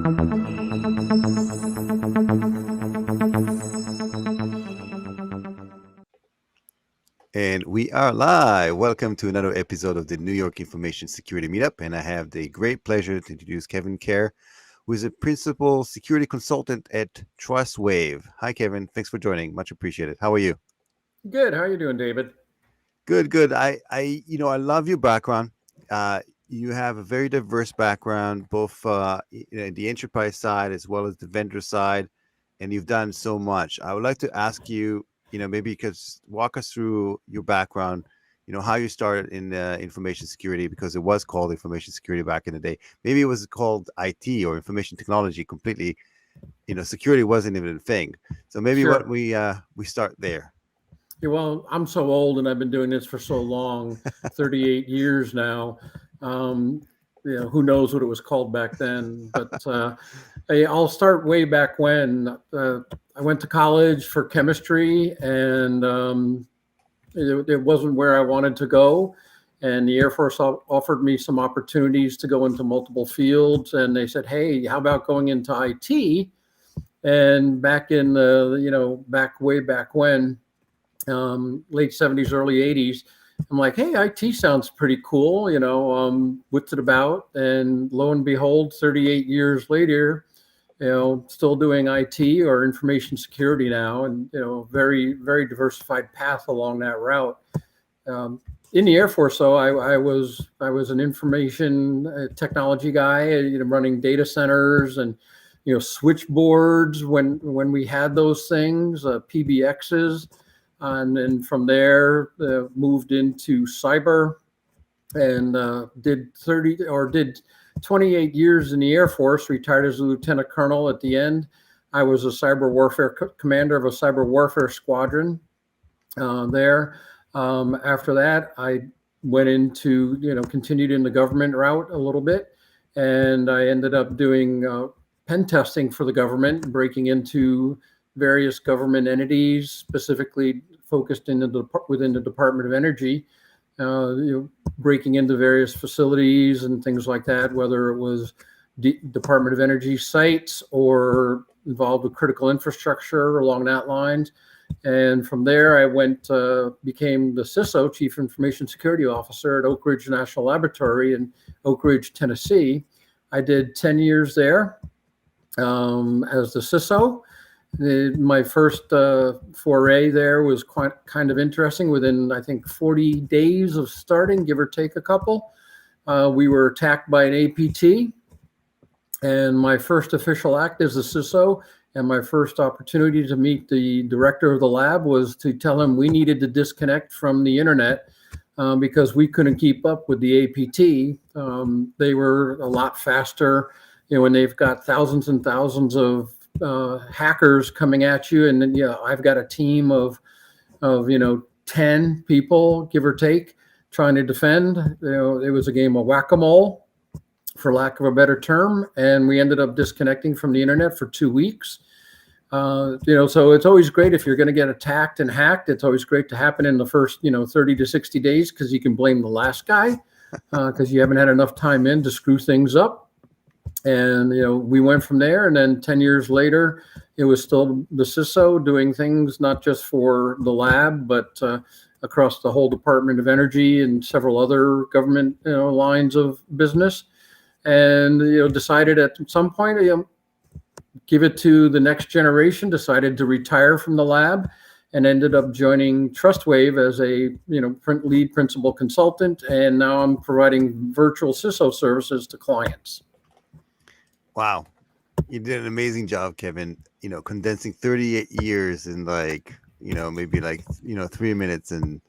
And we are live. Welcome to another episode of the New York Information Security Meetup. And I have the great pleasure to introduce Kevin Kerr, who is a principal security consultant at Trustwave. Hi, Kevin. Thanks for joining. Much appreciated. How are you? Good. How are you doing, David? Good. I love your background. You have a very diverse background, both the enterprise side as well as the vendor side, and you've done so much. I would like to ask you, maybe you could walk us through your background, how you started in information security, because it was called information security back in the day. Maybe it was called IT or information technology completely. Security wasn't even a thing. So maybe Sure. we start there. Yeah, well, I'm so old and I've been doing this for so long, 38 years now. Who knows what it was called back then? But I'll start way back when. I went to college for chemistry, and it wasn't where I wanted to go. And the Air Force offered me some opportunities to go into multiple fields. And they said, hey, how about going into IT? And back in way back when, late 70s, early 80s, I'm like, hey, IT sounds pretty cool, what's it about? And lo and behold, 38 years later, still doing IT or information security now, and very, very diversified path along that route. In the Air Force, though, I was an information technology guy, running data centers and switchboards when we had those things, PBXs. And then from there, moved into cyber, and did 28 years in the Air Force, retired as a lieutenant colonel at the end. I was a cyber warfare commander of a cyber warfare squadron there. After that, I went into, continued in the government route a little bit, and I ended up doing pen testing for the government, breaking into various government entities, specifically focused within the Department of Energy, breaking into various facilities and things like that, whether it was Department of Energy sites or involved with critical infrastructure along that lines. And from there, I became the Ciso, Chief Information Security Officer at Oak Ridge National Laboratory in Oak Ridge, Tennessee. I did 10 years there as the Ciso. My first foray there was quite kind of interesting. Within, I think, 40 days of starting, give or take a couple, we were attacked by an APT. And my first official act as a CISO and my first opportunity to meet the director of the lab was to tell him we needed to disconnect from the internet because we couldn't keep up with the APT. They were a lot faster, when they've got thousands and thousands of hackers coming at you, and then I've got a team of 10 people, give or take, trying to defend. It was a game of whack-a-mole, for lack of a better term, and we ended up disconnecting from the internet for 2 weeks. So it's always great if you're going to get attacked and hacked. It's always great to happen in the first 30 to 60 days, because you can blame the last guy because you haven't had enough time in to screw things up. And, we went from there, and then 10 years later, it was still the CISO doing things not just for the lab, but across the whole Department of Energy and several other government lines of business. And, decided at some point, give it to the next generation, decided to retire from the lab, and ended up joining Trustwave as a lead principal consultant. And now I'm providing virtual CISO services to clients. Wow. You did an amazing job, Kevin, condensing 38 years in maybe 3 minutes and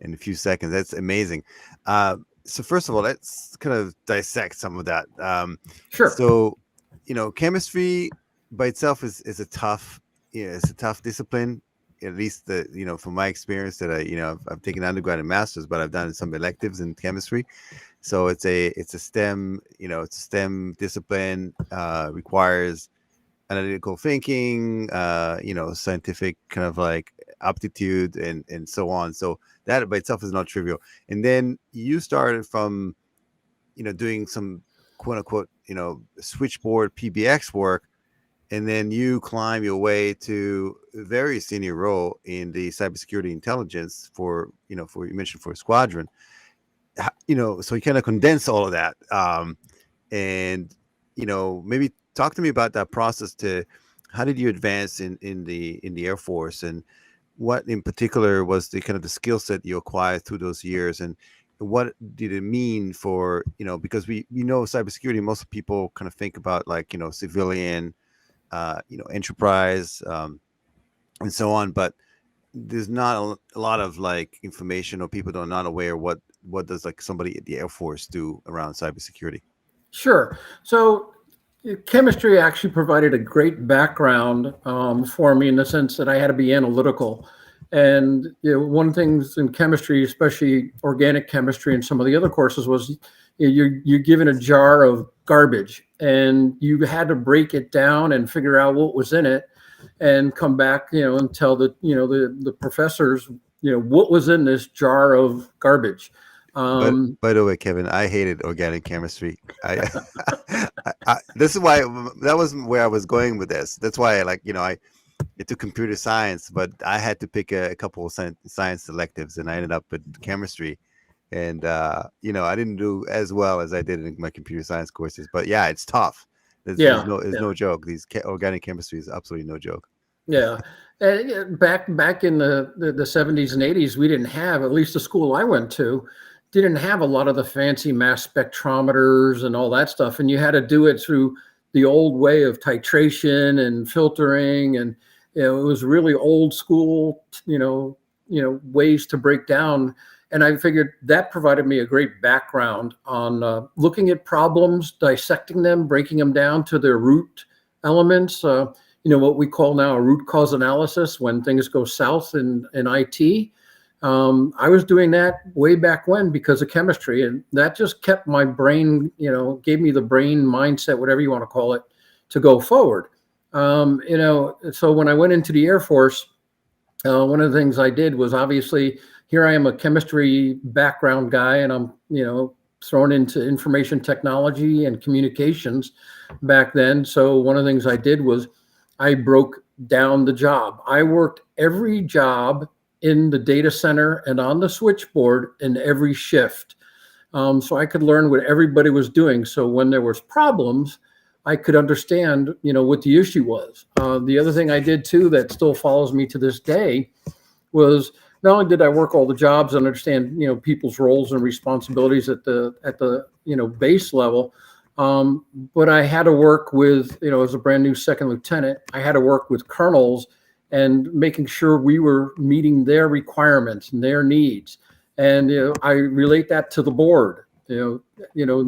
a few seconds. That's amazing. So first of all, let's kind of dissect some of that. Sure. So, chemistry by itself is a tough, it's a tough discipline. At least from my experience that I've taken undergrad and masters, but I've done some electives in chemistry. So it's a STEM, it's a STEM discipline, requires analytical thinking, scientific kind of like aptitude and so on. So that by itself is not trivial. And then you started from, doing some quote unquote switchboard PBX work, and then you climb your way to a very senior role in the cybersecurity intelligence for you mentioned for a squadron. So you kind of condense all of that, and maybe talk to me about that process. To how did you advance in the Air Force, and what in particular was the kind of the skill set you acquired through those years, and what did it mean for because we know cybersecurity, most people kind of think about like civilian, enterprise, and so on, but there's not a lot of like information, or people are not aware what does like somebody at the Air Force do around cybersecurity. Sure. So chemistry actually provided a great background for me in the sense that I had to be analytical. And one of the things in chemistry, especially organic chemistry and some of the other courses, was you're given a jar of garbage and you had to break it down and figure out what was in it and come back, and tell the professors, what was in this jar of garbage. But by the way, Kevin, I hated organic chemistry. This is why that was where I was going with this. That's why I took computer science, but I had to pick a couple of science selectives, and I ended up with chemistry. And I didn't do as well as I did in my computer science courses. But yeah, it's tough. There's no joke. Organic chemistry is absolutely no joke. Yeah. Back in the 70s and 80s, we didn't have, at least the school I went to, didn't have a lot of the fancy mass spectrometers and all that stuff. And you had to do it through the old way of titration and filtering. And, it was really old school, ways to break down. And I figured that provided me a great background on looking at problems, dissecting them, breaking them down to their root elements. What we call now a root cause analysis when things go south in IT. I was doing that way back when because of chemistry, and that just kept my brain, gave me the brain mindset, whatever you want to call it, to go forward. So when I went into the Air Force, one of the things I did was, obviously, here I am, a chemistry background guy, and I'm, thrown into information technology and communications back then. So one of the things I did was I broke down the job. I worked every job in the data center and on the switchboard in every shift. So I could learn what everybody was doing. So when there was problems, I could understand, what the issue was. The other thing I did too that still follows me to this day was, not only did I work all the jobs and understand, people's roles and responsibilities at the base level, but I had to work with, as a brand new second lieutenant, I had to work with colonels and making sure we were meeting their requirements and their needs. And I relate that to the board. In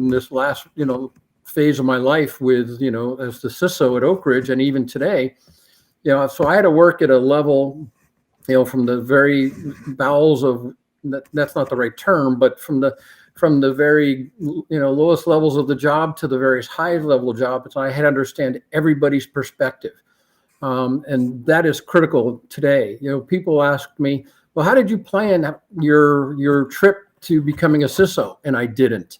this last phase of my life with as the Ciso at Oak Ridge, and even today, so I had to work at a level, from the very bowels of, that's not the right term, but from the very lowest levels of the job to the various high level jobs. So I had to understand everybody's perspective. And that is critical today. People ask me, well, how did you plan your trip to becoming a Ciso? And I didn't.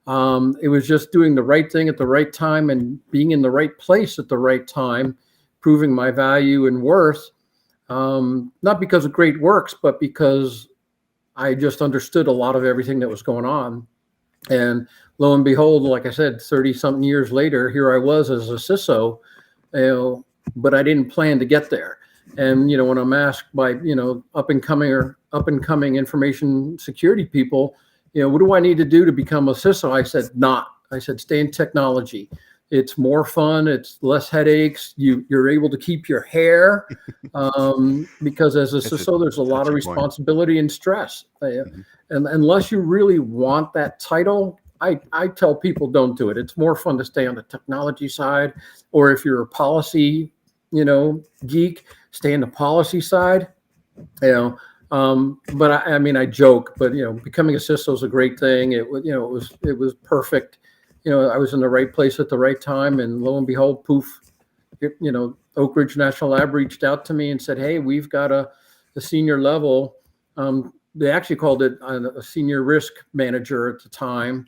It was just doing the right thing at the right time and being in the right place at the right time, proving my value and worth. Not because of great works, but because I just understood a lot of everything that was going on. And lo and behold, like I said, 30 something years later, here I was as a Ciso, but I didn't plan to get there. And, when I'm asked by, up and coming information security people, what do I need to do to become a Ciso? I said, stay in technology. It's more fun. It's less headaches. You're able to keep your hair because as a Ciso, there's a lot of responsibility and stress. And unless you really want that title, I tell people don't do it. It's more fun to stay on the technology side, or if you're a policy, geek, stay in the policy side. But I joke, but becoming a Ciso is a great thing. It was perfect. I was in the right place at the right time, and lo and behold, poof, Oak Ridge National Lab reached out to me and said, hey, we've got a senior level. They actually called it a senior risk manager at the time.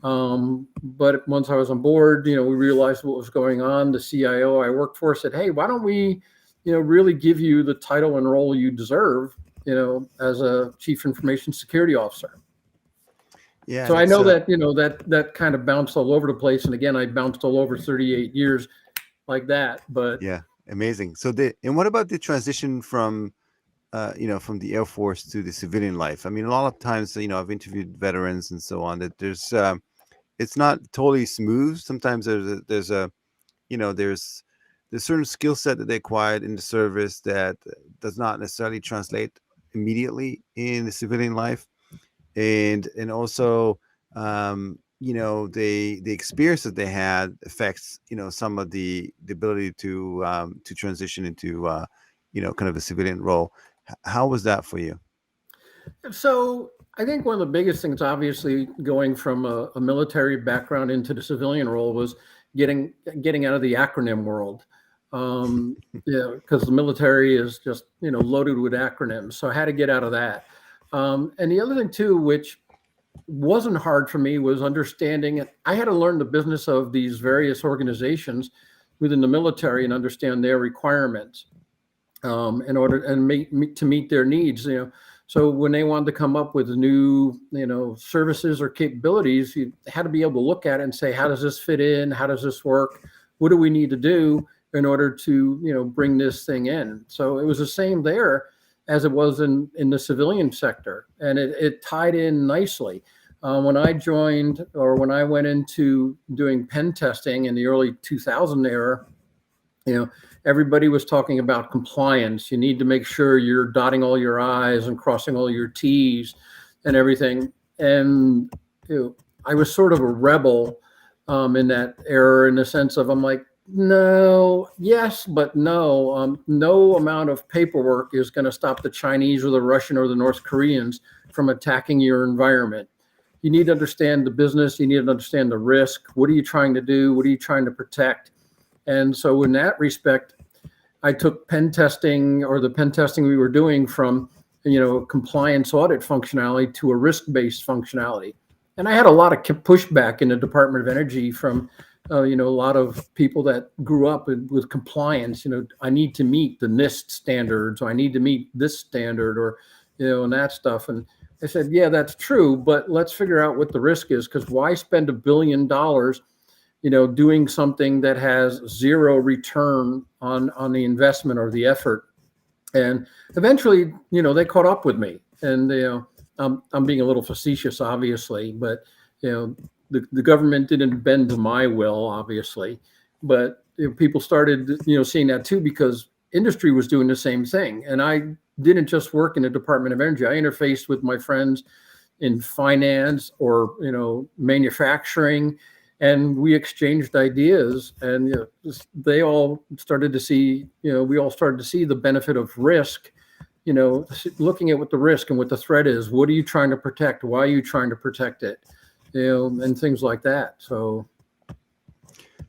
But once I was on board, we realized what was going on. The CIO I worked for said, "Hey, why don't we, really give you the title and role you deserve, as a Chief Information Security Officer." Yeah, So I that's know that, that kind of bounced all over the place. And again, I bounced all over 38 years like that. But yeah, amazing. So and what about the transition from from the Air Force to the civilian life? I mean, a lot of times, I've interviewed veterans and so on, that it's not totally smooth. Sometimes there's certain skill set that they acquired in the service that does not necessarily translate immediately in the civilian life, and also the experience that they had affects some of the ability to transition into kind of a civilian role. How was that for you? so I think one of the biggest things, obviously, going from a military background into the civilian role was getting out of the acronym world. Yeah, because the military is just loaded with acronyms. So I had to get out of that. And the other thing too, which wasn't hard for me, was understanding it. I had to learn the business of these various organizations within the military and understand their requirements, in order to meet their needs. So when they wanted to come up with new, services or capabilities, you had to be able to look at it and say, how does this fit in? How does this work? What do we need to do in order to, bring this thing in? So it was the same there as it was in the civilian sector, and it tied in nicely. When I joined, or when I went into doing pen testing in the early 2000 era, everybody was talking about compliance. You need to make sure you're dotting all your I's and crossing all your T's and everything. And I was sort of a rebel, in that era, in the sense of, I'm like, no, yes, but no. No amount of paperwork is going to stop the Chinese or the Russian or the North Koreans from attacking your environment. You need to understand the business. You need to understand the risk. What are you trying to do? What are you trying to protect? And so in that respect, I took pen testing, or the pen testing we were doing, from, compliance audit functionality to a risk-based functionality. And I had a lot of pushback in the Department of Energy from, a lot of people that grew up with compliance. I need to meet the NIST standards, or I need to meet this standard, or, and that stuff. And I said, yeah, that's true, but let's figure out what the risk is, because why spend $1 billion doing something that has zero return on the investment or the effort? And eventually, they caught up with me. And I'm being a little facetious, obviously, but the government didn't bend to my will, obviously, but people started seeing that too, because industry was doing the same thing. And I didn't just work in the Department of Energy. I interfaced with my friends in finance, or manufacturing, and we exchanged ideas, and they all started to see, we all started to see the benefit of risk, looking at what the risk and what the threat is. What are you trying to protect? Why are you trying to protect it? And things like that. So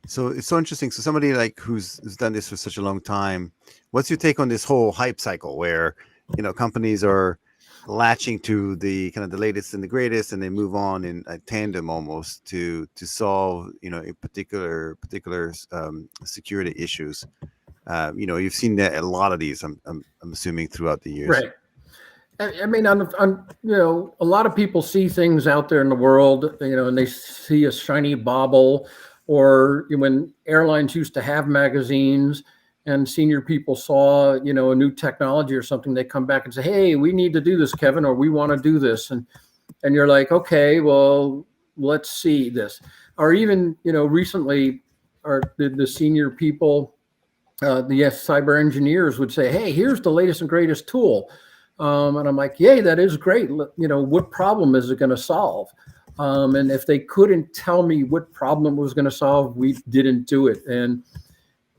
it's so interesting. So somebody like who's done this for such a long time, what's your take on this whole hype cycle where companies are latching to the kind of the latest and the greatest, and they move on in a tandem almost to solve a particular security issues? You've seen that a lot of these, I'm assuming, throughout the years. Right. I mean, a lot of people see things out there in the world, and they see a shiny bauble, or when airlines used to have magazines, and senior people saw, a new technology or something, they come back and say, hey, we need to do this, Kevin, or we want to do this. And you're like, okay, well, let's see this. Or even, recently, the senior people, the cyber engineers would say, hey, here's the latest and greatest tool. And I'm like, yay, that is great. What problem is it going to solve? And if they couldn't tell me what problem it was going to solve, we didn't do it.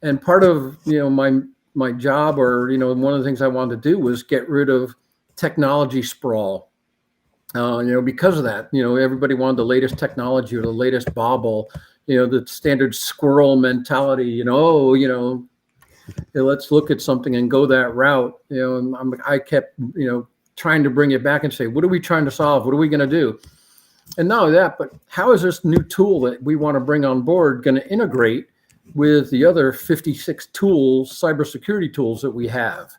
And part of, my job, or, one of the things I wanted to do was get rid of technology sprawl. Because of that, everybody wanted the latest technology or the latest bauble, the standard squirrel mentality, let's look at something and go that route. And I kept, trying to bring it back and say, what are we trying to solve? What are we going to do? And not only that, but how is this new tool that we want to bring on board going to integrate with the other 56 tools, cybersecurity tools that we have?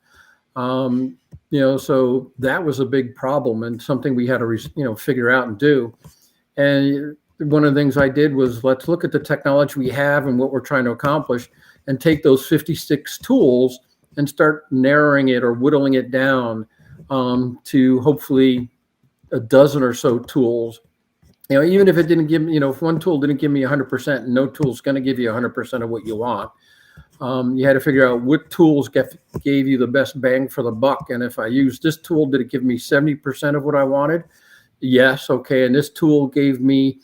So that was a big problem and something we had to, figure out and do. And one of the things I did was, let's look at the technology we have and what we're trying to accomplish, and take those 56 tools and start narrowing it or whittling it down to hopefully a dozen or so tools. Even if it didn't give me, if one tool didn't give me 100%, no tool's going to give you 100% of what you want. You had to figure out what tools gave you the best bang for the buck. And if I used this tool, did it give me 70% of what I wanted? Yes. Okay. And this tool gave me,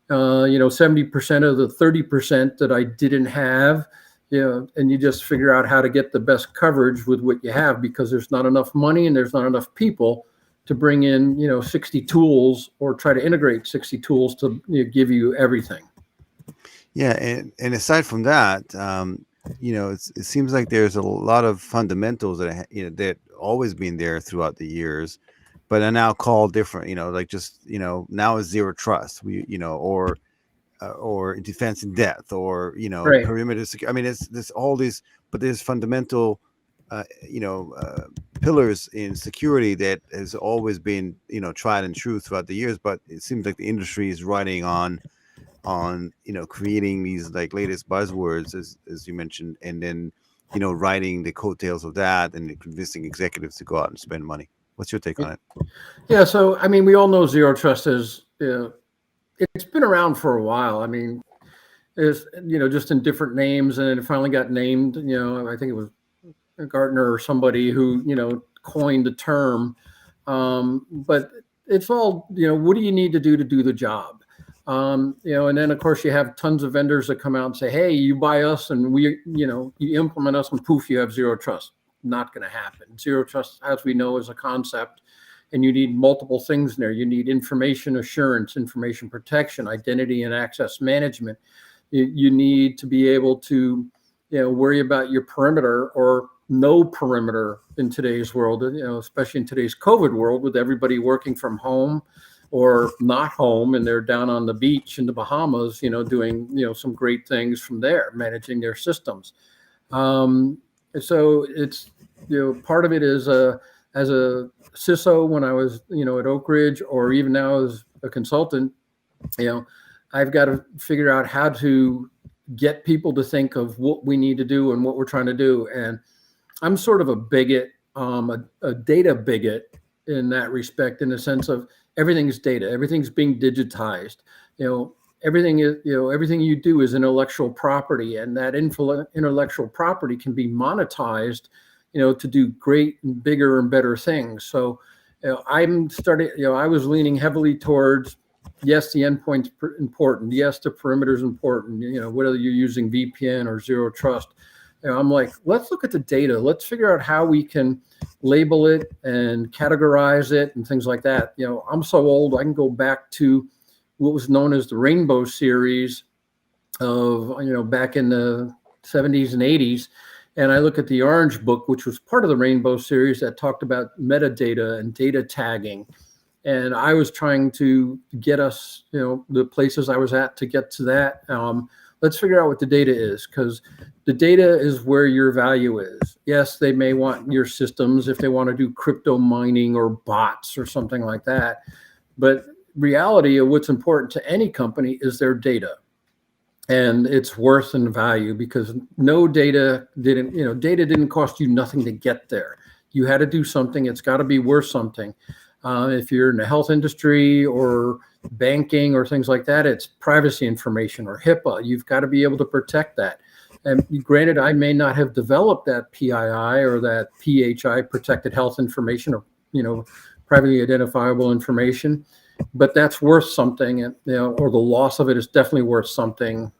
70% of the 30% that I didn't have. And you just figure out how to get the best coverage with what you have, because there's not enough money and there's not enough people to bring in, 60 tools or try to integrate 60 tools to give you everything. Yeah. And aside from that, it seems like there's a lot of fundamentals that, that always been there throughout the years, but are now called different, like just, now is zero trust, or defense in depth, or, Right. perimeter security. I mean, there's all these, but there's fundamental, pillars in security that has always been, tried and true throughout the years. But it seems like the industry is running on creating these like latest buzzwords, as you mentioned, and then riding the coattails of that and convincing executives to go out and spend money. What's your take on it? Yeah, so I mean, we all know zero trust is it's been around for a while. I mean, it's just in different names, and it finally got named. I think it was Gartner or somebody who coined the term. But it's all what do you need to do the job? And then of course you have tons of vendors that come out and say, hey, you buy us and we, you implement us and poof, you have zero trust. Not going to happen. Zero trust, as we know, is a concept, and you need multiple things in there. You need information assurance, information protection, identity and access management. You need to be able to, worry about your perimeter or no perimeter in today's world, especially in today's COVID world, with everybody working from home or not home, and they're down on the beach in the Bahamas, doing, some great things from there, managing their systems. So it's, part of it is as a Ciso, when I was, at Oak Ridge, or even now as a consultant, I've got to figure out how to get people to think of what we need to do and what we're trying to do. And I'm sort of a bigot, a data bigot in that respect, in the sense of everything's data, everything's being digitized. Everything is, everything you do is intellectual property, and that intellectual property can be monetized, to do great and bigger and better things. So, I'm starting, I was leaning heavily towards, yes, the endpoint's important. Yes, the perimeter's important, whether you're using VPN or zero trust. I'm like, let's look at the data. Let's figure out how we can label it and categorize it and things like that. I'm so old, I can go back to what was known as the Rainbow series of, back in the 70s and 80s. And I look at the Orange book, which was part of the Rainbow series, that talked about metadata and data tagging. And I was trying to get us, the places I was at to get to that. Let's figure out what the data is, because the data is where your value is. Yes, they may want your systems if they want to do crypto mining or bots or something like that. But reality of what's important to any company is their data and its worth and value, because data didn't cost you nothing to get there. You had to do something. It's got to be worth something. If you're in the health industry or banking or things like that, it's privacy information or HIPAA. You've got to be able to protect that. And granted, I may not have developed that PII or that PHI, protected health information, or privately identifiable information, but that's worth something, and or the loss of it is definitely worth something,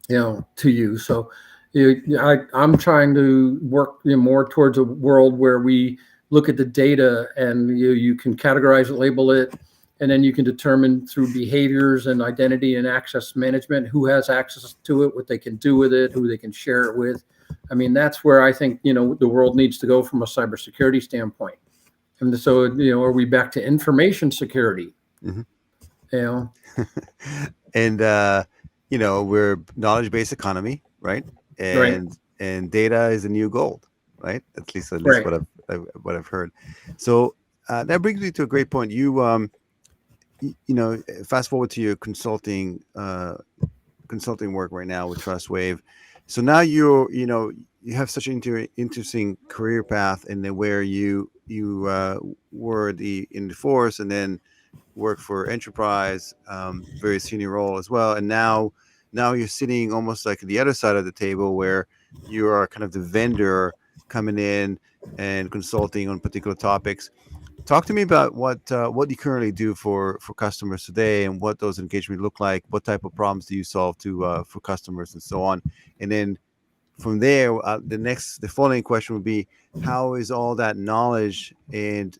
to you. So, I'm trying to work more towards a world where we look at the data and you can categorize it, label it, and then you can determine through behaviors and identity and access management who has access to it, what they can do with it, who they can share it with. I mean, that's where I think, the world needs to go from a cybersecurity standpoint. And so, are we back to information security? Mm-hmm. you know. And we're knowledge-based economy, right? Right, And data is the new gold, right? At least right. what I've heard. So that brings me to a great point. Fast forward to your consulting work right now with Trustwave. So now you have such an interesting career path, and then where you were in the force, and then work for enterprise, very senior role as well, and now you're sitting almost like the other side of the table, where you are kind of the vendor coming in and consulting on particular topics. Talk to me about what you currently do for customers today, and what those engagements look like. What type of problems do you solve for customers, and so on. And then from there, the following question would be, how is all that knowledge and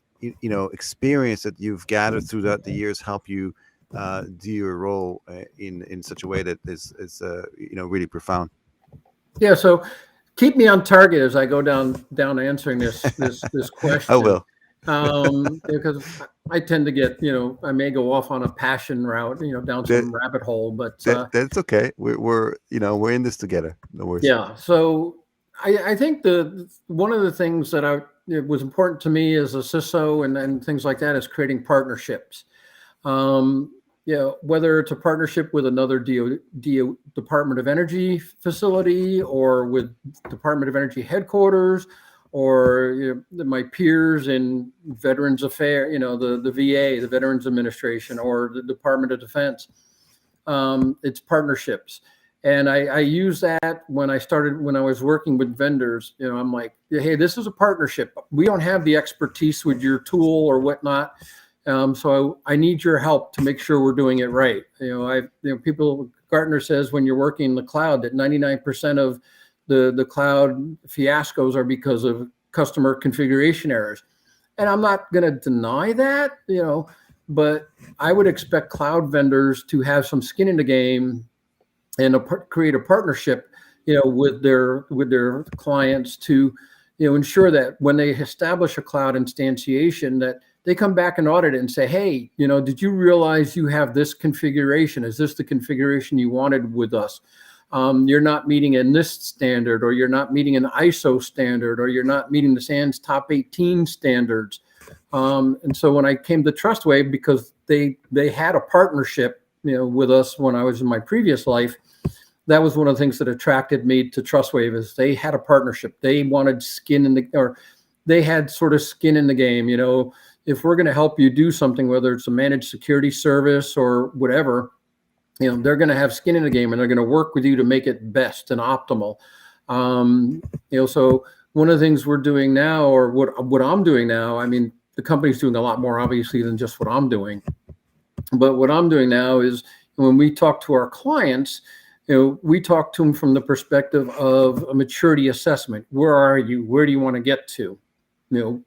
experience that you've gathered throughout the years help you do your role in such a way that is really profound? Yeah, so keep me on target as I go down answering this I question, will. because I tend to get, I may go off on a passion route, down That, some rabbit hole, but that's okay. We're in this together. No worries. yeah. So I think one of the things that it was important to me as a CISO and things like that is creating partnerships. Whether it's a partnership with another Department of Energy facility, or with Department of Energy headquarters, or my peers in Veterans Affairs, the VA, the Veterans Administration, or the Department of Defense. It's partnerships. And I use that when I was working with vendors. I'm like, hey, this is a partnership. We don't have the expertise with your tool or whatnot. So I need your help to make sure we're doing it right. Gartner says when you're working in the cloud that 99% of the cloud fiascos are because of customer configuration errors. And I'm not going to deny that, but I would expect cloud vendors to have some skin in the game and create a partnership, with their clients to, ensure that when they establish a cloud instantiation, that they come back and audit it and say, hey, did you realize you have this configuration? Is this the configuration you wanted with us? You're not meeting a NIST standard, or you're not meeting an ISO standard, or you're not meeting the SANS top 18 standards. And so when I came to Trustwave, because they had a partnership, with us when I was in my previous life, that was one of the things that attracted me to Trustwave, is they had a partnership. They wanted they had sort of skin in the game. If we're going to help you do something, whether it's a managed security service or whatever, they're going to have skin in the game, and they're going to work with you to make it best and optimal. So one of the things we're doing now, or what I'm doing now, I mean, the company's doing a lot more obviously than just what I'm doing. But what I'm doing now is, when we talk to our clients, we talk to them from the perspective of a maturity assessment. Where are you? Where do you want to get to?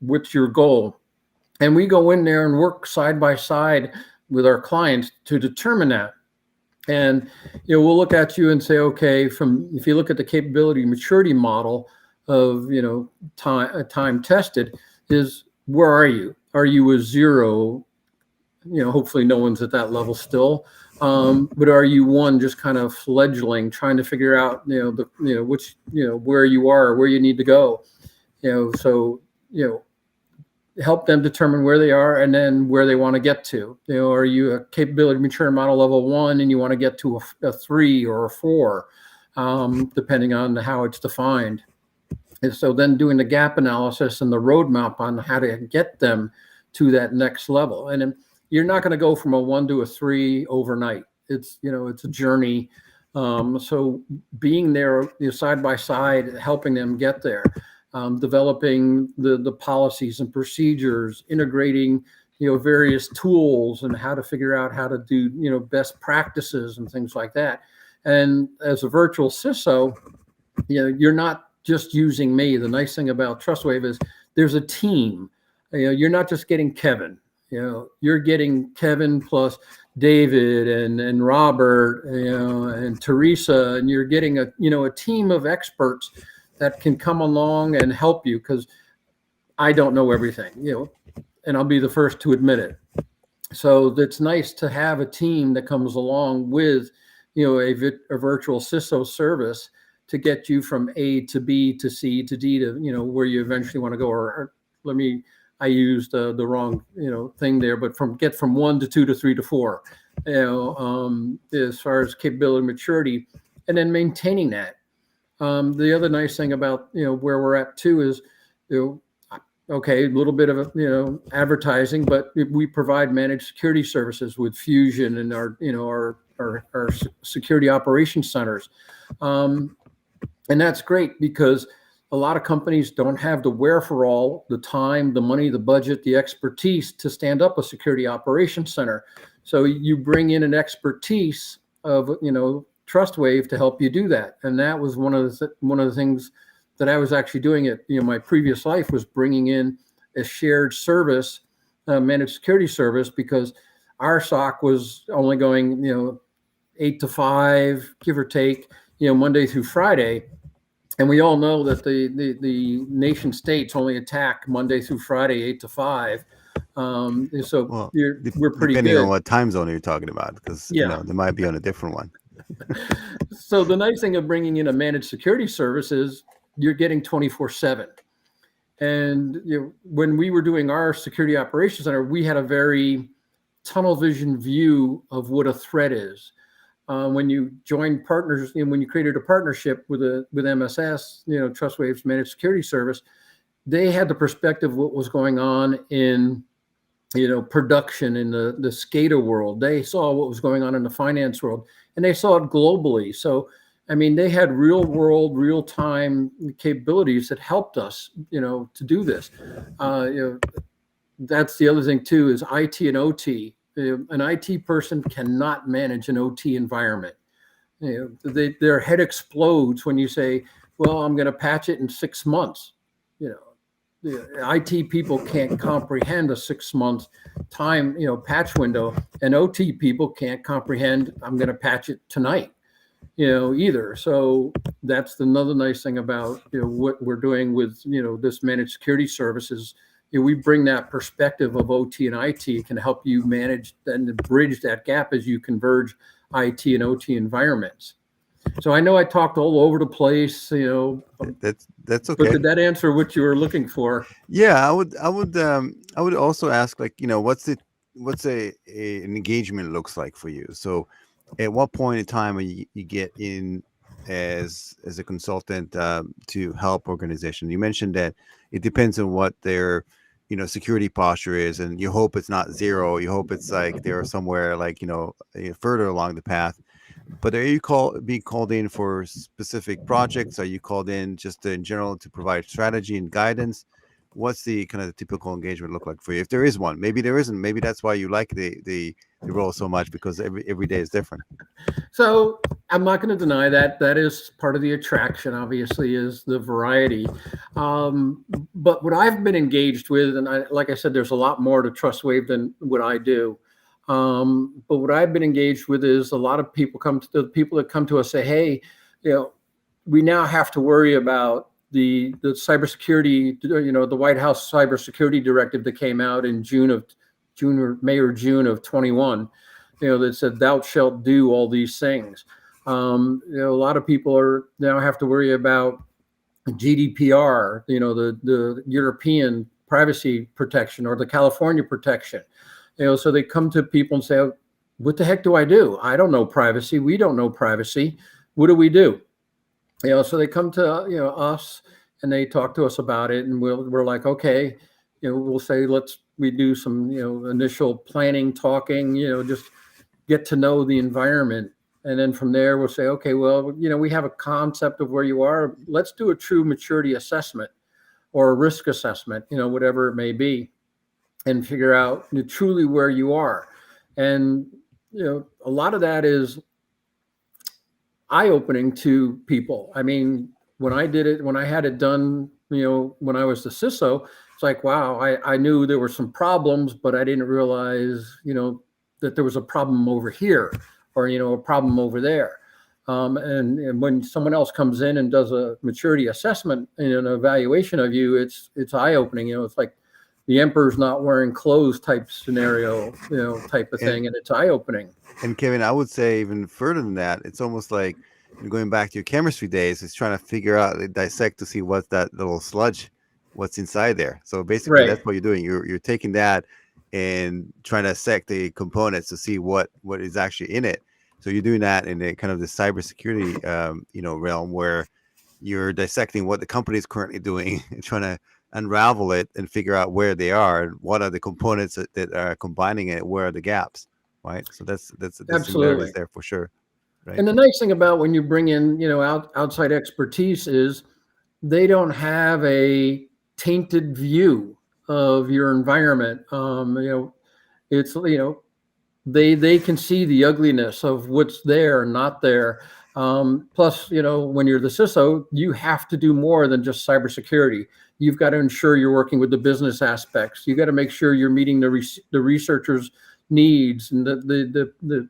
What's your goal? And we go in there and work side by side with our clients to determine that. And we'll look at you and say, okay, if you look at the capability maturity model of time tested, is where are you? Are you a 0? Hopefully no one's at that level still. But are you 1, just kind of fledgling, trying to figure out which where you are, where you need to go. So help them determine where they are, and then where they want to get to. Are you a capability maturity model level 1 and you want to get to a 3 or a 4, depending on how it's defined. And so then doing the gap analysis and the roadmap on how to get them to that next level. And then you're not going to go from a 1 to a 3 overnight. It's a journey. So being there, side by side, helping them get there. Developing the policies and procedures, integrating various tools, and how to figure out how to do best practices and things like that. And as a virtual CISO, you're not just using me. The nice thing about Trustwave is there's a team. You're not just getting Kevin. You're getting Kevin plus David and Robert, and Teresa, and you're getting a team of experts that can come along and help you, because I don't know everything, and I'll be the first to admit it. So it's nice to have a team that comes along with, a virtual Ciso service to get you from A to B to C to D to, where you eventually want to go. Or let me, I used the wrong, thing there, but get from 1 to 2 to 3 to 4, as far as capability maturity, and then maintaining that. The other nice thing about, where we're at too is, okay, a little bit of advertising, but we provide managed security services with Fusion and our security operations centers, and that's great because a lot of companies don't have the wherewithal, the time, the money, the budget, the expertise to stand up a security operations center. So you bring in an expertise of Trustwave to help you do that, and that was one of the things that I was actually doing it. My previous life was bringing in a shared service, managed security service, because our SOC was only going, 8 to 5, give or take, Monday through Friday. And we all know that the nation states only attack Monday through Friday, 8 to 5. So we're pretty depending good on what time zone you're talking about, because they might be on a different one. So the nice thing of bringing in a managed security service is you're getting 24/7. And when we were doing our security operations center, we had a very tunnel vision view of what a threat is. When you joined partners, when you created a partnership with MSS, Trustwave's managed security service, they had the perspective of what was going on in production in the SCADA world. They saw what was going on in the finance world, and they saw it globally. So, I mean, they had real world, real time capabilities that helped us, to do this. That's the other thing too, is IT and OT. An IT person cannot manage an OT environment. Their head explodes when you say, well, I'm going to patch it in 6 months. The IT people can't comprehend a 6-month time, patch window, and OT people can't comprehend, I'm going to patch it tonight, either. So that's another nice thing about, what we're doing with, this managed security services. We bring that perspective of OT and IT, can help you manage and bridge that gap as you converge IT and OT environments. So I know I talked all over the place, That's okay. But did that answer what you were looking for? Yeah, I would also ask, like, what's an engagement looks like for you. So at what point in time you get in as a consultant to help organization? You mentioned that it depends on what their security posture is, and you hope it's not zero. You hope it's like they're somewhere like further along the path. But are you being called in for specific projects? Are you called in just in general to provide strategy and guidance? What's the kind of the typical engagement look like for you? If there is one, maybe there isn't. Maybe that's why you like the role so much, because every day is different. So I'm not going to deny that is part of the attraction, obviously, is the variety. But what I've been engaged with, and like I said, there's a lot more to Trustwave than what I do. But what I've been engaged with is a lot of people that come to us say, hey, we now have to worry about the cybersecurity, the White House cybersecurity directive that came out in May or June of 21, that said, thou shalt do all these things. A lot of people now have to worry about Gdpr, the European privacy protection or the California protection. So they come to people and say, what the heck do I do? I don't know privacy. We don't know privacy. What do we do? So they come to us and they talk to us about it, and we're like, okay, we'll say we do some initial planning, talking, just get to know the environment, and then from there we'll say, okay, well, we have a concept of where you are. Let's do a true maturity assessment or a risk assessment, whatever it may be, and figure out truly where you are. And a lot of that is eye-opening to people. I mean, when I had it done, when I was the Ciso, it's like, wow, I knew there were some problems, but I didn't realize, that there was a problem over here or, a problem over there. And when someone else comes in and does a maturity assessment and an evaluation of you, it's eye-opening. It's like, the emperor's not wearing clothes type scenario, type of thing. And it's eye-opening. And Kevin, I would say even further than that, it's almost like going back to your chemistry days, it's trying to figure out, dissect to see what's that little sludge, what's inside there. So basically, that's what you're doing. You're taking that and trying to dissect the components to see what is actually in it. So you're doing that in a kind of the cybersecurity, realm where you're dissecting what the company is currently doing and trying to unravel it and figure out where they are and what are the components that are combining it, where are the gaps. Right. So that's the similarities there for sure. Right. And the nice thing about when you bring in, outside expertise is they don't have a tainted view of your environment. It's, they can see the ugliness of what's there and not there. Plus, when you're the CISO, you have to do more than just cybersecurity. You've got to ensure you're working with the business aspects. You got to make sure you're meeting the researchers' needs and the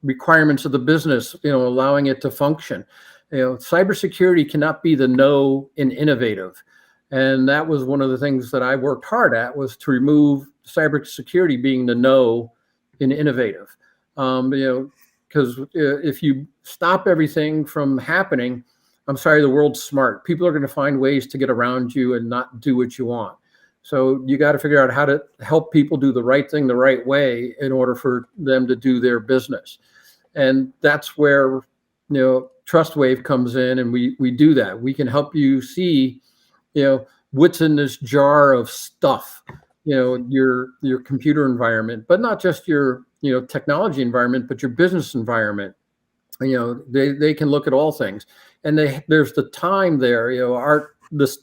requirements of the business, allowing it to function. Cybersecurity cannot be the no in innovative. And that was one of the things that I worked hard at, was to remove cybersecurity being the no in innovative. Because if you stop everything from happening, I'm sorry, the world's smart. People are going to find ways to get around you and not do what you want. So you got to figure out how to help people do the right thing the right way in order for them to do their business. And that's where, Trustwave comes in, and we do that. We can help you see, what's in this jar of stuff, your computer environment, but not just your, technology environment, but your business environment. They can look at all things, and there's the time there,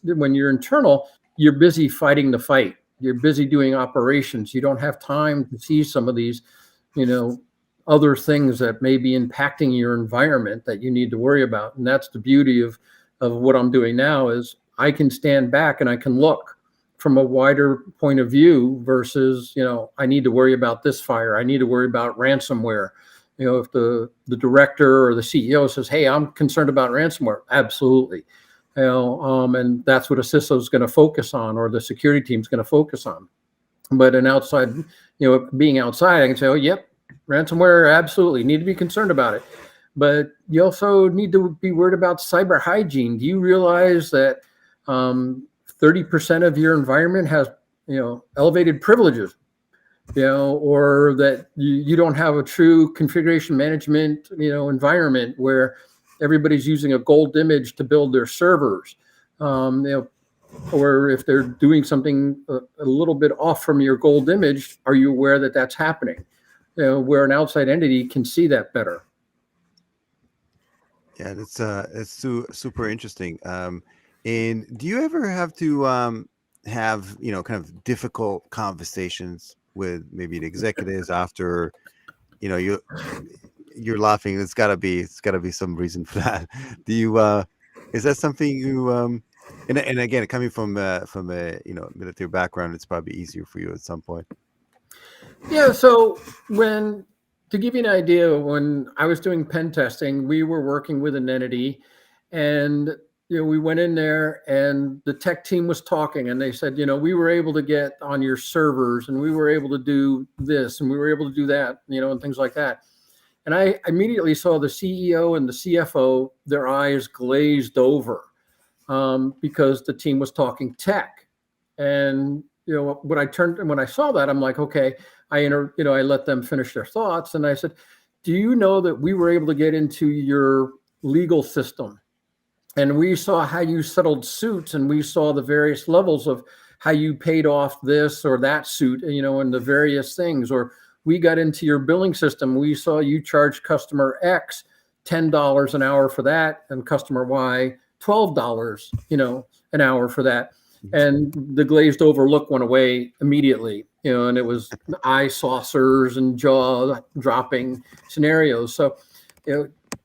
when you're internal, you're busy fighting the fight. You're busy doing operations. You don't have time to see some of these, other things that may be impacting your environment that you need to worry about. And that's the beauty of what I'm doing now, is I can stand back and I can look from a wider point of view versus, I need to worry about this fire. I need to worry about ransomware. If the director or the CEO says, hey, I'm concerned about ransomware, absolutely. And that's what a CISO is going to focus on, or the security team is going to focus on. But an outside, being outside, I can say, oh, yep, ransomware, absolutely, need to be concerned about it. But you also need to be worried about cyber hygiene. Do you realize that 30% of your environment has, elevated privileges, or that you don't have a true configuration management, environment where everybody's using a gold image to build their servers, or if they're doing something a little bit off from your gold image, are you aware that that's happening? Where an outside entity can see that better. Yeah, it's super interesting. And do you ever have to have kind of difficult conversations with maybe the executives after you're laughing? It's gotta be some reason for that. Do you is that something you and again, coming from a military background, it's probably easier for you at some point. Yeah, so to give you an idea, when I was doing pen testing, we were working with an entity, and we went in there and the tech team was talking, and they said, we were able to get on your servers, and we were able to do this, and we were able to do that, and things like that. And I immediately saw the CEO and the CFO, their eyes glazed over, because the team was talking tech. And when I saw that, I'm like, okay, I let them finish their thoughts. And I said, do you know that we were able to get into your legal system? And we saw how you settled suits, and we saw the various levels of how you paid off this or that suit, and the various things. Or we got into your billing system. We saw you charge customer X $10 an hour for that, and customer Y $12, an hour for that. And the glazed over look went away immediately, and it was eye saucers and jaw dropping scenarios. So,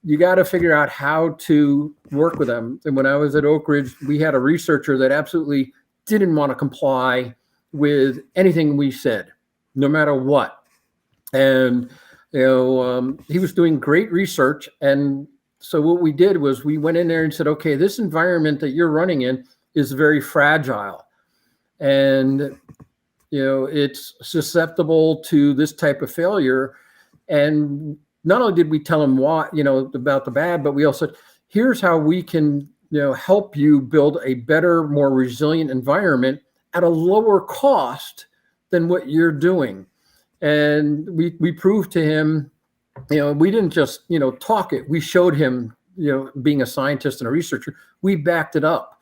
you got to figure out how to work with them. And when I was at Oak Ridge, we had a researcher that absolutely didn't want to comply with anything we said, no matter what. And, he was doing great research. And so what we did was we went in there and said, okay, this environment that you're running in is very fragile. And it's susceptible to this type of failure. And not only did we tell him why, about the bad, but we also said, here's how we can, help you build a better, more resilient environment at a lower cost than what you're doing. And we proved to him, we didn't just, talk it. We showed him, being a scientist and a researcher, we backed it up.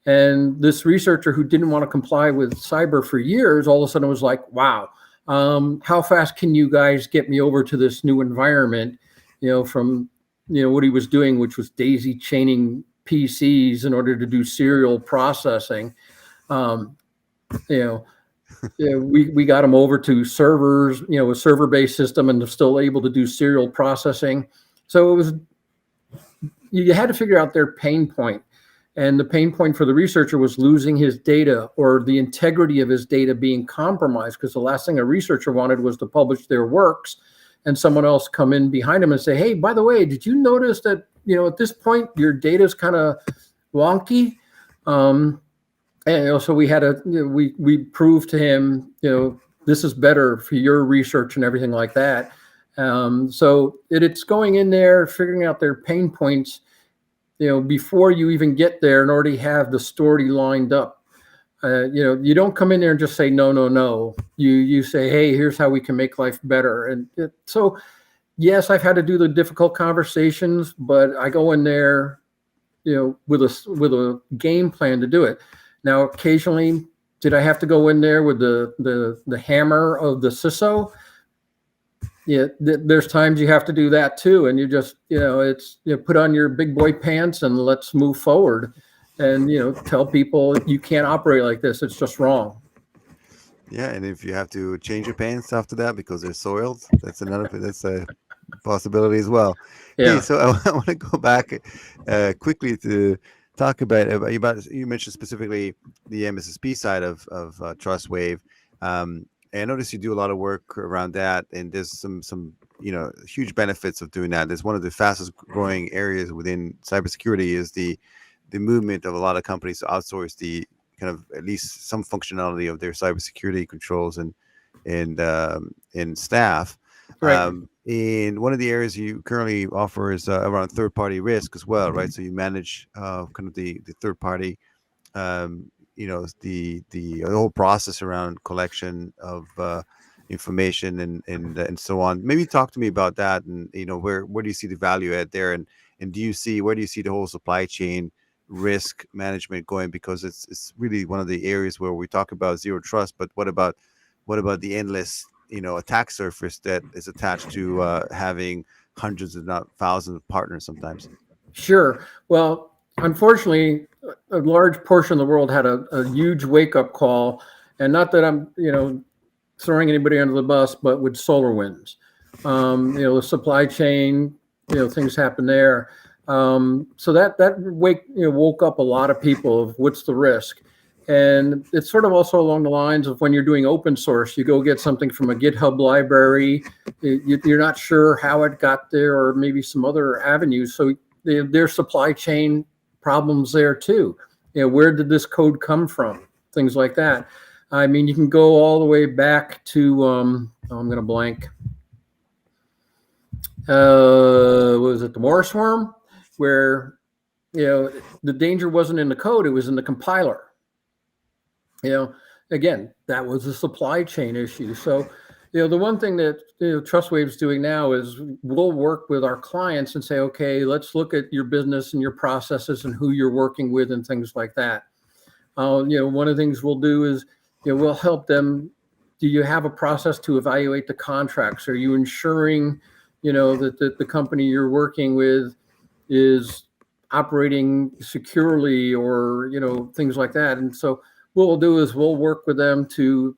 And this researcher who didn't want to comply with cyber for years, all of a sudden was like, wow, how fast can you guys get me over to this new environment, from, what he was doing, which was daisy chaining PCs in order to do serial processing. We got him over to servers, a server-based system, and still able to do serial processing. So it was, you had to figure out their pain point. And the pain point for the researcher was losing his data or the integrity of his data being compromised, because the last thing a researcher wanted was to publish their works and someone else come in behind him and say, hey, by the way, did you notice that, at this point, your data is kind of wonky? And so we had we proved to him, this is better for your research and everything like that. So it's going in there, figuring out their pain points, before you even get there and already have the story lined up. You don't come in there and just say, no. You say, hey, here's how we can make life better. And so, yes, I've had to do the difficult conversations, but I go in there, with a game plan to do it. Now, occasionally, did I have to go in there with the hammer of the Ciso? Yeah, there's times you have to do that too, and you just, it's put on your big boy pants and let's move forward, and tell people you can't operate like this. It's just wrong. Yeah, and if you have to change your pants after that because they're soiled, that's a possibility as well. Yeah. Hey, so I want to go back quickly to talk about you mentioned specifically the MSSP side of Trustwave. And I noticed you do a lot of work around that, and there's some huge benefits of doing that. There's one of the fastest growing areas within cybersecurity is the movement of a lot of companies to outsource the kind of at least some functionality of their cybersecurity controls and staff. Right. And one of the areas you currently offer is around third-party risk as well, right? So you manage kind of the third party, the whole process around collection of information and so on. Maybe talk to me about that, and where do you see the value add there, and where do you see the whole supply chain risk management going? Because it's really one of the areas where we talk about zero trust, but what about the endless attack surface that is attached to having hundreds if not thousands of partners sometimes? Sure. Well, unfortunately, a large portion of the world had a huge wake-up call, and not that I'm throwing anybody under the bus, but with SolarWinds, the supply chain, things happen there. So that woke up a lot of people of what's the risk. And it's sort of also along the lines of when you're doing open source, you go get something from a GitHub library, you're not sure how it got there, or maybe some other avenues. So there's supply chain problems there too. Where did this code come from? Things like that. I mean, you can go all the way back to, I'm going to blank. Was it the Morris worm? Where, the danger wasn't in the code, it was in the compiler. Again, that was a supply chain issue. So, the one thing that Trustwave's doing now is we'll work with our clients and say, okay, let's look at your business and your processes and who you're working with and things like that. One of the things we'll do is, we'll help them. Do you have a process to evaluate the contracts? Are you ensuring, that the company you're working with is operating securely, or, things like that? And so what we'll do is we'll work with them to,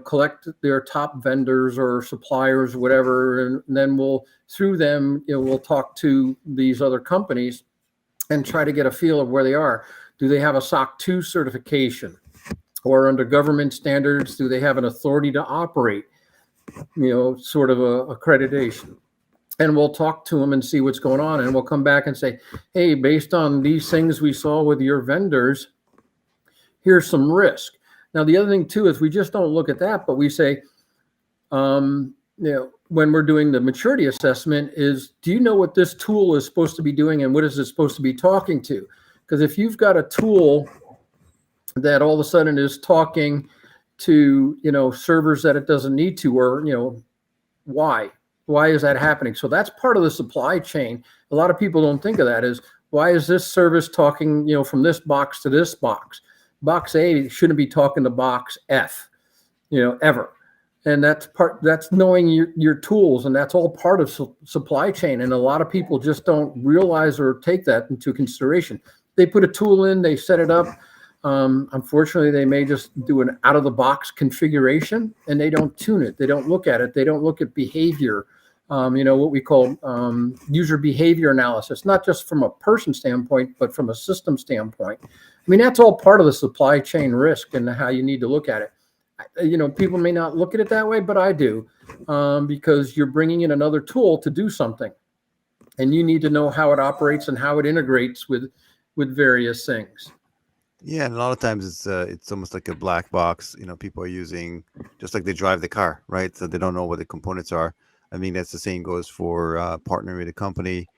collect their top vendors or suppliers, whatever, and then through them, we'll talk to these other companies and try to get a feel of where they are. Do they have a SOC 2 certification? Or under government standards, do they have an authority to operate, sort of a accreditation? And we'll talk to them and see what's going on. And we'll come back and say, hey, based on these things we saw with your vendors, here's some risk. Now, the other thing too is we just don't look at that, but we say, when we're doing the maturity assessment is, do you know what this tool is supposed to be doing and what is it supposed to be talking to? Because if you've got a tool that all of a sudden is talking to, servers that it doesn't need to, or, why is that happening? So that's part of the supply chain. A lot of people don't think of that is, why is this service talking, from this box to this box? Box A shouldn't be talking to box F, ever. And that's knowing your tools, and that's all part of supply chain. And a lot of people just don't realize or take that into consideration. They put a tool in, they set it up. Unfortunately, they may just do an out-of-the-box configuration, and they don't tune it. They don't look at it. They don't look at behavior, what we call user behavior analysis, not just from a person standpoint, but from a system standpoint. I mean, that's all part of the supply chain risk and how you need to look at it. People may not look at it that way, but I do, because you're bringing in another tool to do something, and you need to know how it operates and how it integrates with various things. Yeah, and a lot of times it's almost like a black box. People are using just like they drive the car, right? So they don't know what the components are. I mean, that's the same goes for partnering with a company.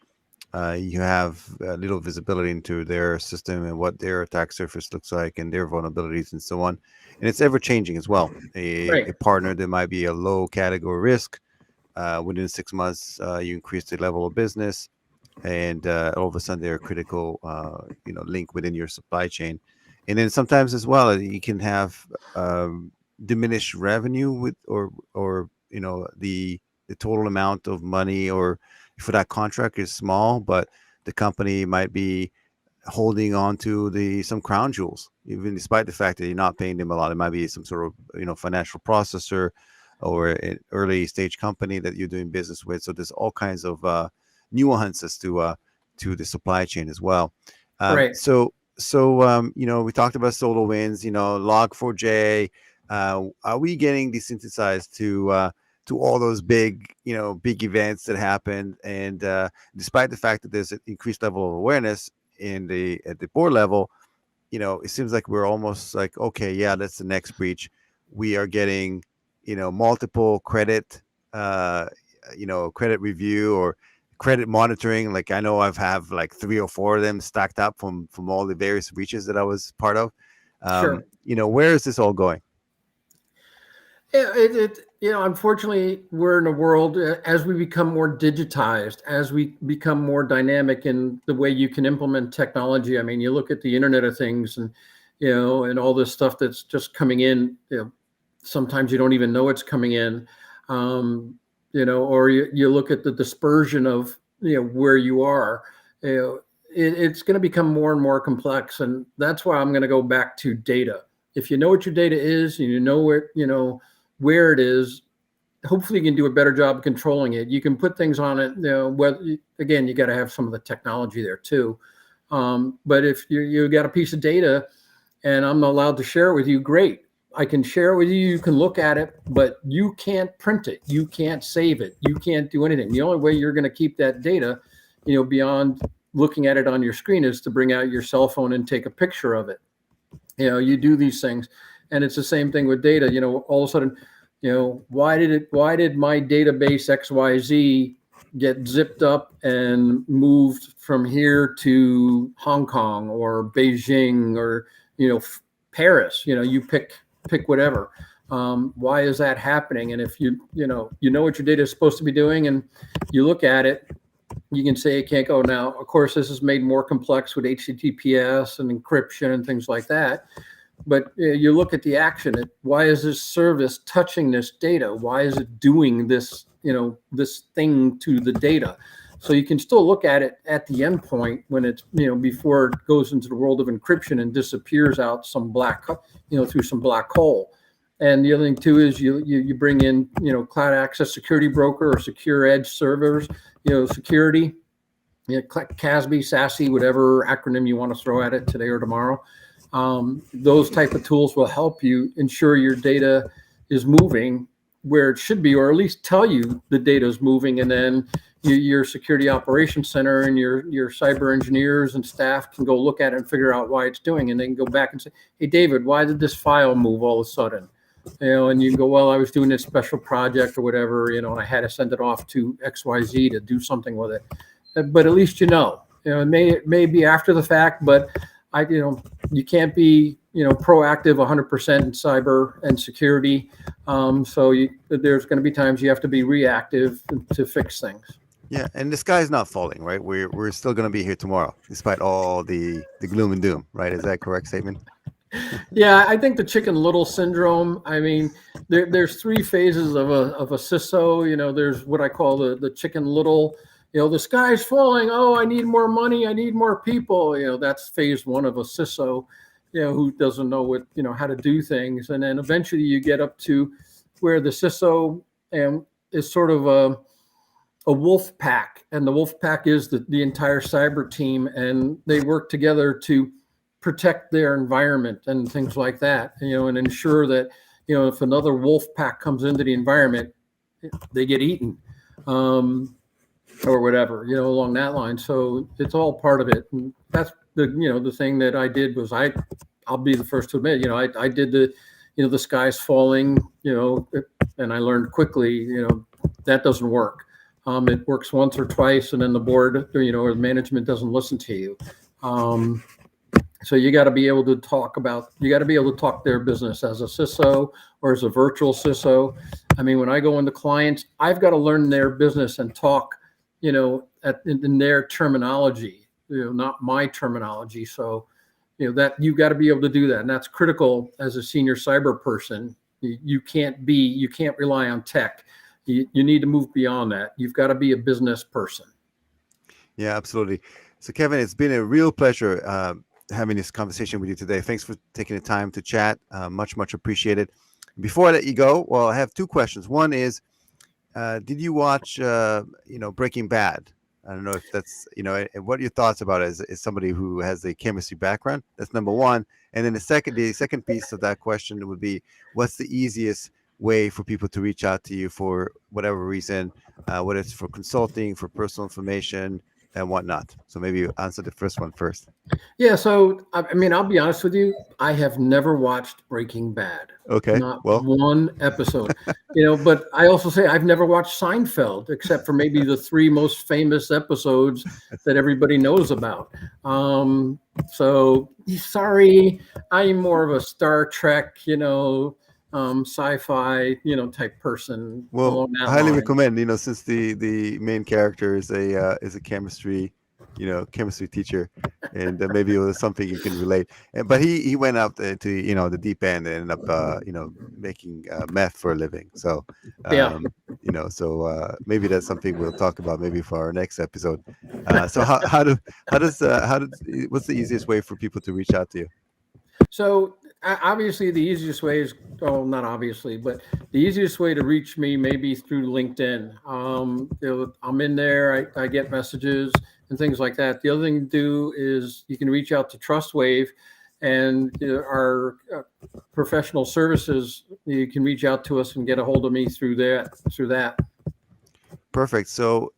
You have little visibility into their system and what their attack surface looks like and their vulnerabilities and so on. And it's ever changing as well. A partner that might be a low category risk, within 6 months, you increase the level of business, and all of a sudden they're a critical, link within your supply chain. And then sometimes as well, you can have diminished revenue with, or the total amount of money or for that contract is small, but the company might be holding on to some crown jewels, even despite the fact that you're not paying them a lot. It might be some sort of financial processor or an early stage company that you're doing business with. So there's all kinds of nuances to the supply chain as well. Right. So we talked about SolarWinds, Log4j. Are we getting desensitized to all those big events that happened? And despite the fact that there's an increased level of awareness at the board level, it seems like we're almost like, okay, yeah, that's the next breach. We are getting, multiple credit, credit review or credit monitoring. Like I know I've have like 3 or 4 of them stacked up from all the various breaches that I was part of. Sure. Where is this all going? Yeah, unfortunately, we're in a world as we become more digitized, as we become more dynamic in the way you can implement technology. I mean, you look at the Internet of Things and, and all this stuff that's just coming in, sometimes you don't even know it's coming in, or you look at the dispersion of, where you are, it's going to become more and more complex. And that's why I'm going to go back to data. If you know what your data is, and you know where it is, hopefully you can do a better job of controlling it. You can put things on it. Again, you got to have some of the technology there too. But if you got a piece of data and I'm allowed to share it with you, great. I can share it with you. You can look at it, but you can't print it. You can't save it. You can't do anything. The only way you're going to keep that data, beyond looking at it on your screen, is to bring out your cell phone and take a picture of it. You do these things. And it's the same thing with data. All of a sudden, why did my database XYZ get zipped up and moved from here to Hong Kong or Beijing or Paris? You pick whatever. Why is that happening? And if you know what your data is supposed to be doing, and you look at it, you can say it can't go. Now, of course, this is made more complex with HTTPS and encryption and things like that. But you look at the action. Why is this service touching this data? Why is it doing this, this thing to the data? So you can still look at it at the endpoint when it's, before it goes into the world of encryption and disappears out some through some black hole. And the other thing too is you bring in, cloud access security broker or secure edge servers, security, CASB, SASE, whatever acronym you want to throw at it today or tomorrow. Those type of tools will help you ensure your data is moving where it should be, or at least tell you the data is moving, and then your security operations center and your cyber engineers and staff can go look at it and figure out why it's doing, and they can go back and say, hey David, why did this file move all of a sudden? And you can go, well, I was doing this special project or whatever, and I had to send it off to XYZ to do something with it. But at least it may be after the fact, but you can't be proactive 100% in cyber and security. So there's going to be times you have to be reactive to fix things. Yeah, and the sky is not falling, right? We're still going to be here tomorrow, despite all the gloom and doom, right? Is that a correct statement? Yeah, I think the Chicken Little syndrome. I mean, there's three phases of a CISO. There's what I call the Chicken Little. The sky's falling. Oh, I need more money. I need more people. That's phase one of a CISO. Who doesn't know how to do things, and then eventually you get up to where the CISO is sort of a wolf pack, and the wolf pack is the entire cyber team, and they work together to protect their environment and things like that, and ensure that, if another wolf pack comes into the environment, they get eaten, or whatever, along that line. So it's all part of it. And that's the thing that I did was I'll be the first to admit, I did the sky's falling, and I learned quickly, that doesn't work. It works once or twice, and then the board, or the management doesn't listen to you. So you got to be able to talk their business as a CISO or as a virtual CISO. I mean, when I go into clients, I've got to learn their business and talk, in their terminology, not my terminology. So, that you've got to be able to do that. And that's critical as a senior cyber person. You can't rely on tech. You need to move beyond that. You've got to be a business person. Yeah, absolutely. So Kevin, it's been a real pleasure having this conversation with you today. Thanks for taking the time to chat. Much appreciated. Before I let you go, well, I have two questions. One is, did you watch, Breaking Bad? I don't know if that's, what are your thoughts about it as somebody who has a chemistry background? That's number one. And then the second piece of that question would be, what's the easiest way for people to reach out to you for whatever reason, whether it's for consulting, for personal information, and whatnot? So maybe you answer the first one first. Yeah. So, I mean, I'll be honest with you. I have never watched Breaking Bad. Okay. Not one episode, but I also say I've never watched Seinfeld, except for maybe the three most famous episodes that everybody knows about. So sorry, I'm more of a Star Trek, sci-fi, type person. Well, I highly recommend, since the main character is a chemistry teacher, and maybe it was something you can relate. But he went out to the deep end and ended up making meth for a living. So maybe that's something we'll talk about maybe for our next episode. So what's the easiest way for people to reach out to you? So obviously the easiest way is, not obviously, but the easiest way to reach me may be through LinkedIn. I'm in there, I get messages and things like that. The other thing to do is you can reach out to Trustwave and our professional services. You can reach out to us and get a hold of me through that. Perfect. So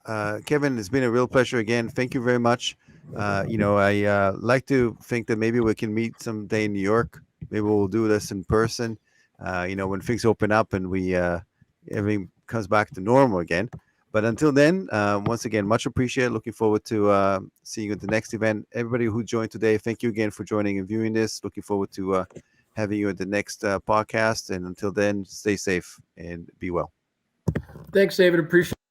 Kevin, it's been a real pleasure again. Thank you very much. I like to think that maybe we can meet someday in New York. Maybe we'll do this in person, when things open up and everything comes back to normal again. But until then, once again, much appreciated. Looking forward to seeing you at the next event. Everybody who joined today, thank you again for joining and viewing this. Looking forward to having you at the next podcast. And until then, stay safe and be well. Thanks, David. Appreciate it.